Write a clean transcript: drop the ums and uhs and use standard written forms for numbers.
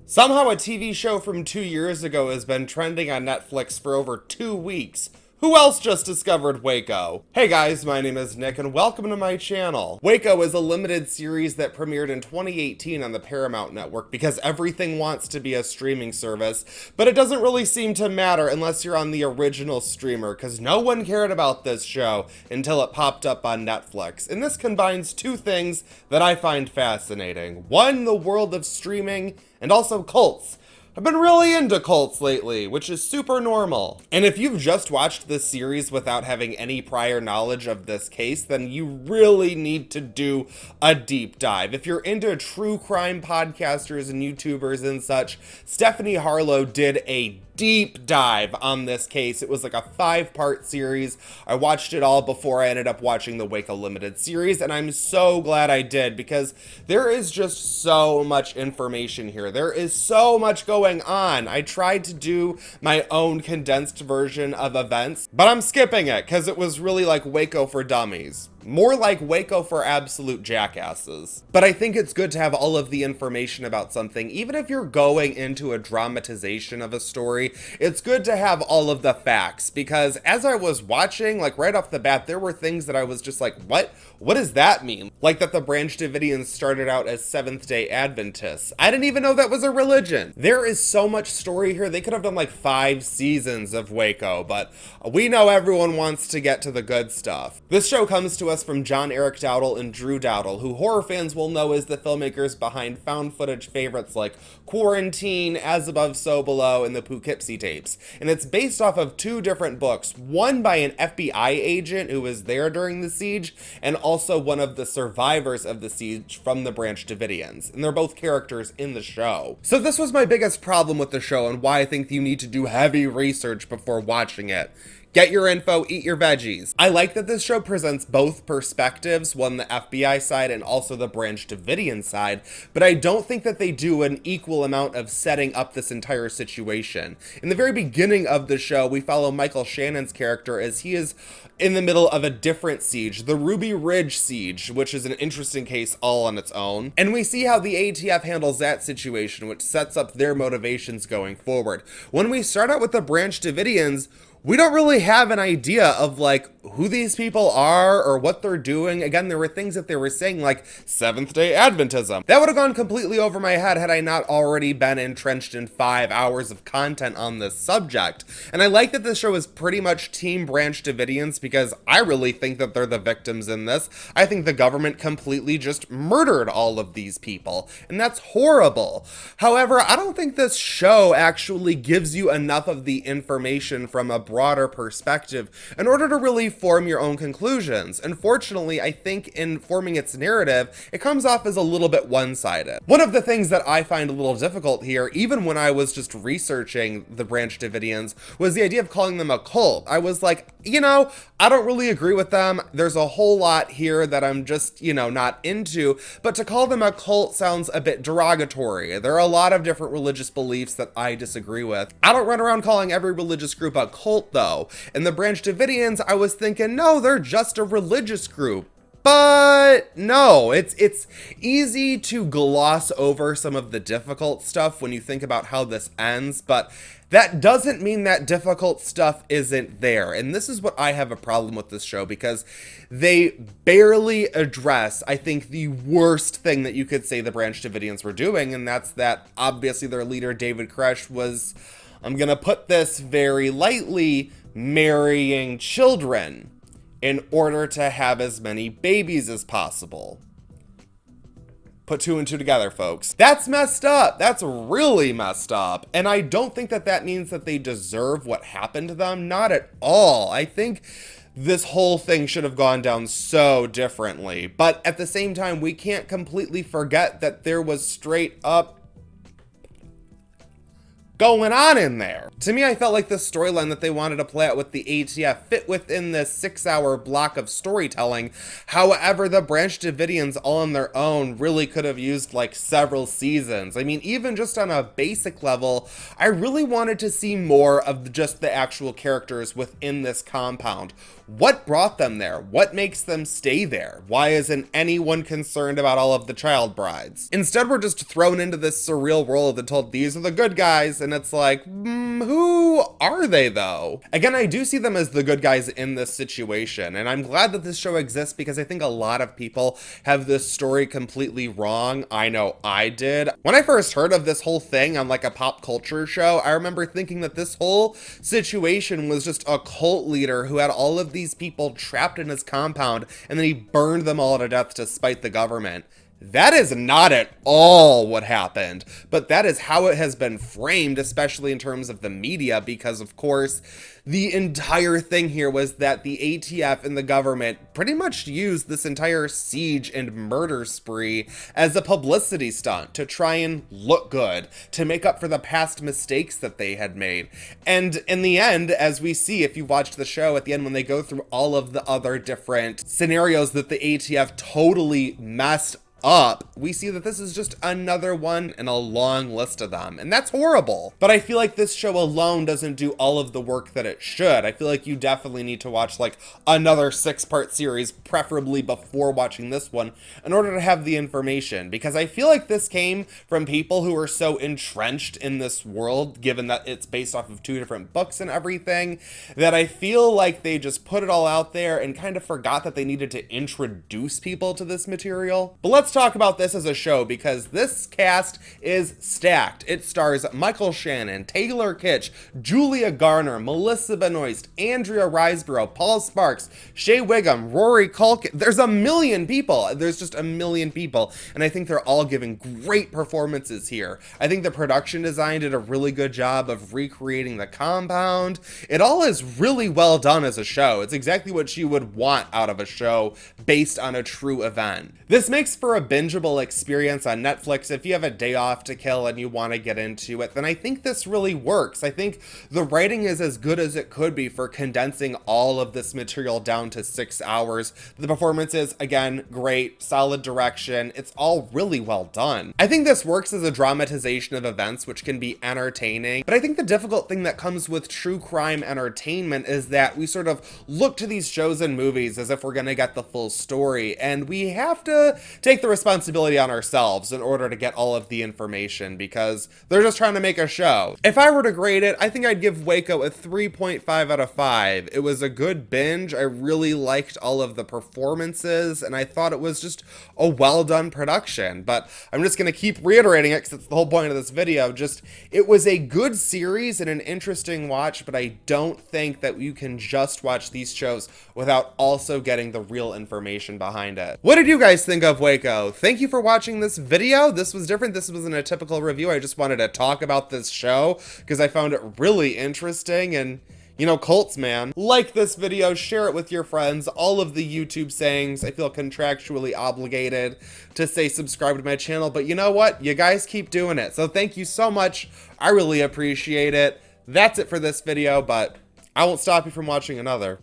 Somehow a TV show from 2 years ago has been trending on Netflix for over 2 weeks. Who else just discovered Waco? Hey guys, my name is Nick and welcome to my channel. Waco is a limited series that premiered in 2018 on the Paramount Network because everything wants to be a streaming service, but it doesn't really seem to matter unless you're on the original streamer because no one cared about this show until it popped up on Netflix. And this combines two things that I find fascinating. One, the world of streaming, and also cults. I've been really into cults lately, which is super normal. And if you've just watched this series without having any prior knowledge of this case, then you really need to do a deep dive. If you're into true crime podcasters and YouTubers and such, Stephanie Harlow did a deep dive on this case. It was like a 5-part series. I watched it all before I ended up watching the Waco Limited series, and I'm so glad I did because there is just so much information here. There is so much going on. I tried to do my own condensed version of events, but I'm skipping it because it was really like Waco for dummies. More like Waco for absolute jackasses. But I think it's good to have all of the information about something. Even if you're going into a dramatization of a story, it's good to have all of the facts. Because as I was watching, like right off the bat, there were things that I was just like, what? What does that mean? Like that the Branch Davidians started out as Seventh-day Adventists. I didn't even know that was a religion. There is so much story here. They could have done like 5 seasons of Waco, but we know everyone wants to get to the good stuff. This show comes to us from John Eric Dowdle and Drew Dowdle, who horror fans will know as the filmmakers behind found footage favorites like Quarantine, As Above, So Below, and the Poughkeepsie tapes. And it's based off of 2 different books, one by an FBI agent who was there during the siege, and also one of the survivors of the siege from the Branch Davidians. And they're both characters in the show. So this was my biggest problem with the show and why I think you need to do heavy research before watching it. Get your info, eat your veggies. I like that this show presents both perspectives, one the FBI side and also the Branch Davidian side, but I don't think that they do an equal amount of setting up this entire situation. In the very beginning of the show, we follow Michael Shannon's character as he is in the middle of a different siege, the Ruby Ridge siege, which is an interesting case all on its own. And we see how the ATF handles that situation, which sets up their motivations going forward. When we start out with the Branch Davidians, we don't really have an idea of like who these people are or what they're doing. Again, there were things that they were saying like Seventh-day Adventism. That would have gone completely over my head had I not already been entrenched in 5 hours of content on this subject. And I like that this show is pretty much Team Branch Davidians because I really think that they're the victims in this. I think the government completely just murdered all of these people, and that's horrible. However, I don't think this show actually gives you enough of the information from a broader perspective in order to really form your own conclusions. Unfortunately, I think in forming its narrative, it comes off as a little bit one-sided. One of the things that I find a little difficult here, even when I was just researching the Branch Davidians, was the idea of calling them a cult. I was like, I don't really agree with them. There's a whole lot here that I'm just, not into, but to call them a cult sounds a bit derogatory. There are a lot of different religious beliefs that I disagree with. I don't run around calling every religious group a cult though. And the Branch Davidians, I was thinking, no, they're just a religious group. But no, it's easy to gloss over some of the difficult stuff when you think about how this ends, but that doesn't mean that difficult stuff isn't there. And this is what I have a problem with this show because they barely address, I think, the worst thing that you could say the Branch Davidians were doing, and that's that obviously their leader, David Koresh, was, I'm gonna put this very lightly, marrying children in order to have as many babies as possible. Put 2 and 2 together, folks. That's messed up. That's really messed up. And I don't think that that means that they deserve what happened to them. Not at all. I think this whole thing should have gone down so differently. But at the same time, we can't completely forget that there was straight up going on in there? To me, I felt like the storyline that they wanted to play out with the ATF fit within this 6-hour block of storytelling. However, the Branch Davidians all on their own really could have used like several seasons. I mean, even just on a basic level, I really wanted to see more of just the actual characters within this compound. What brought them there? What makes them stay there? Why isn't anyone concerned about all of the child brides? Instead, we're just thrown into this surreal world and told these are the good guys, and it's like, who are they though? Again, I do see them as the good guys in this situation, and I'm glad that this show exists because I think a lot of people have this story completely wrong. I know I did. When I first heard of this whole thing on like a pop culture show, I remember thinking that this whole situation was just a cult leader who had all of these people trapped in his compound, and then he burned them all to death to spite the government. That is not at all what happened, but that is how it has been framed, especially in terms of the media, because of course, the entire thing here was that the ATF and the government pretty much used this entire siege and murder spree as a publicity stunt to try and look good, to make up for the past mistakes that they had made. And in the end, as we see, if you watched the show at the end when they go through all of the other different scenarios that the ATF totally messed up, we see that this is just another one in a long list of them, and that's horrible. But I feel like this show alone doesn't do all of the work that it should. I feel like you definitely need to watch like another 6-part series, preferably before watching this one, in order to have the information, because I feel like this came from people who are so entrenched in this world, given that it's based off of 2 different books and everything, that I feel like they just put it all out there and kind of forgot that they needed to introduce people to this material. But let's talk about this as a show, because this cast is stacked. It stars Michael Shannon, Taylor Kitsch, Julia Garner, Melissa Benoist, Andrea Riseborough, Paul Sparks, Shea Wiggum, Rory Culkin. There's a million people. There's just a million people, and I think they're all giving great performances here. I think the production design did a really good job of recreating the compound. It all is really well done as a show. It's exactly what you would want out of a show based on a true event. This makes for a bingeable experience on Netflix. If you have a day off to kill and you want to get into it, then I think this really works. I think the writing is as good as it could be for condensing all of this material down to 6 hours. The performance is, again, great, solid direction. It's all really well done. I think this works as a dramatization of events, which can be entertaining, but I think the difficult thing that comes with true crime entertainment is that we sort of look to these shows and movies as if we're going to get the full story, and we have to take the responsibility on ourselves in order to get all of the information, because they're just trying to make a show. If I were to grade it, I think I'd give Waco a 3.5 out of 5. It was a good binge. I really liked all of the performances, and I thought it was just a well-done production. But I'm just going to keep reiterating it because it's the whole point of this video. Just, it was a good series and an interesting watch, but I don't think that you can just watch these shows without also getting the real information behind it. What did you guys think of Waco? Thank you for watching this video. This was different. This wasn't a typical review. I just wanted to talk about this show because I found it really interesting, and you know, cults, man. Like this video, share it with your friends. All of the YouTube sayings, I feel contractually obligated to say subscribe to my channel, but you know what? You guys keep doing it. So thank you so much. I really appreciate it. That's it for this video, but I won't stop you from watching another.